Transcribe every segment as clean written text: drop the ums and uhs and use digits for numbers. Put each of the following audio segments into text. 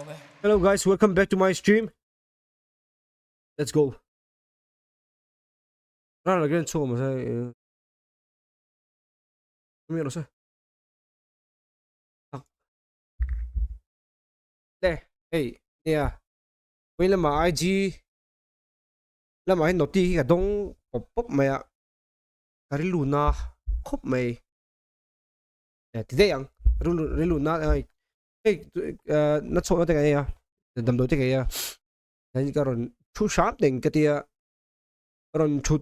Hello guys, welcome back to my stream. Let's go. Ra là cái show mà sao không biết nó sao. Đây, hey, nè. Bây giờ mà IG là mà nó tí cái đông pop pop mày cái Luna khóc mày. Thì đây ang Luna ay hey nó show nó cái này đầm đối cái này cái rồi chú sáp đỉnh cái tia rồi chú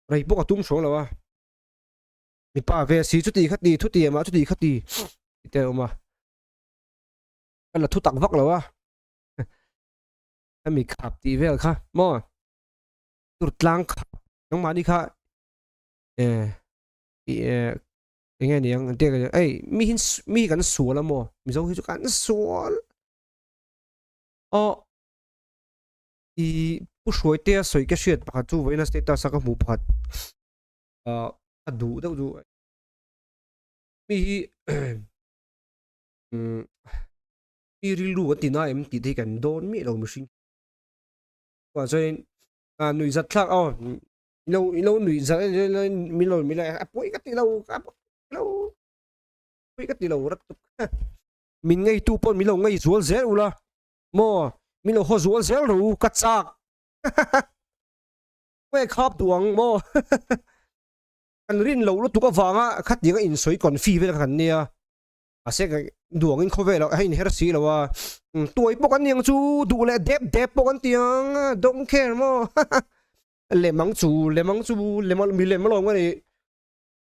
rai bốc atum show là mi pa về xí chút đi mà chút đi khát đi cái mà là thu tặng vóc là anh mi khắp đi về khá mò tụt langน้องมานี่ค่ะยังไงเนี่ยเด็กเอ้ยมีกันสวนละมั้งมีสองคนกันสวนอ๋ออีผู้ช่วยเตี้ยสวยแค่เชียดปะจู่ไว้นะสเตตัสสักหมู่พัดดูมีมีริลูกันตีน่าเอ็มตีที่กันโดนมีเราไม่ชิงว่าจะหนุ่ยจัดทักอ๋อlâu nụy giờ mi lồi mi lại bôi cái tí lâu bôi cái tí lâu rất mình ngay tu pon mi lâu ngay zual zel ula mo mi lâu ho zual zel ru cắt sạc quay khắp tuang mo anh rin lâu lúc tu cái vàng á khát đi cái in soi còn phi về cái này à sẽ cái duang in khove là hay này xí là wa tuổi bốc anh yang chu du lại đẹp bốc anh tiếng don't care mo lệ măng chú mi lệ mà lòng cái này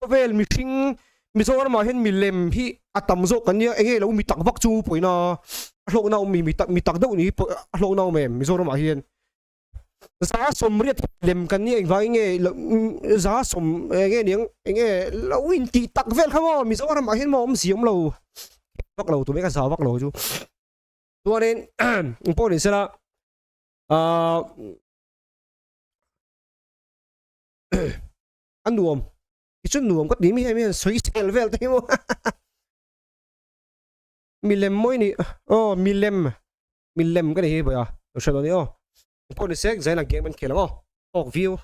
có vẻ mi sinh mi số mà hiện mi lệ hi tầm dốc cái này anh ấy lâu mi tặng vắc chú bồi na lâu nào mi tặng đâu ní lâu nào mềm mi số mà hiện giá sum riết lệ cái này anh vay anh ấy giá sum anh ấy lâu in ti tặng về không mi số mà hiện mà gì ông lâu vắc lâu tụi mấy cái sao vắc lâu chú cho nên po này sẽ là anh nuông cái chút nuông có tí mi hay mi suy sel vel thế mà mi lem môi nè mi lem cái này bây giờ tôi sẽ nói nè con này sẽ giải là game mình kể lắm học view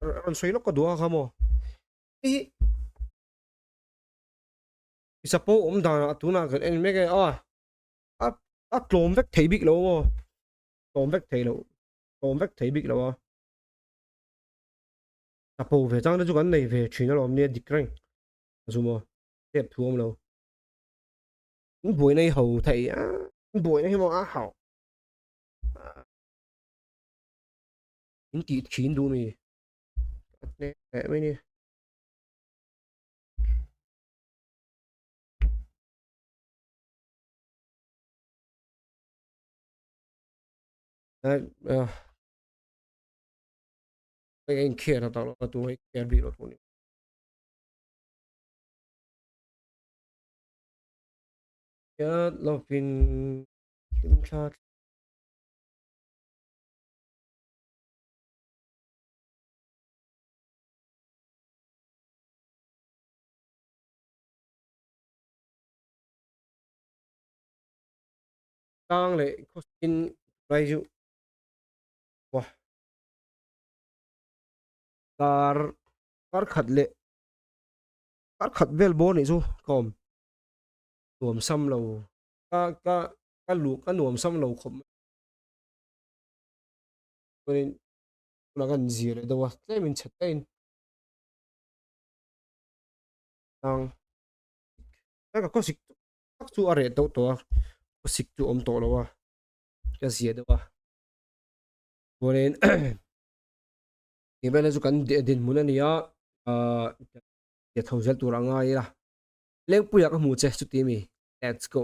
còn suy lúc có đùa không mà ý support đàn tụi nào cái em mấy cái lom vách thấy bị lâu lom vách thấy bị lâu bộ về trang nó chụp ảnh này về chuyện nó làm nên địch răng dù mà đẹp thua lâu buổi này hậu thầy buổi này mà hậu những tỷ chín đu mì nè mấy nè anh kia là tao là tụi kia bị rồi tụi kia là pin kim chat đang lại có xin đây chứ wow car khát vel bố này chú còn nuông xăm lầu cái nuông xăm lầu không nên là gần gì đấy đâu thế mình chặt tên đang cái có xịt chú ở đây đâu có xịt chú ôm tổ đâu cái gì đâu nên thì bây giờ chú cần điện muốn này để thầu dân tụi rằng ai là lên bây giờ các mù chơi chút tí mi let's go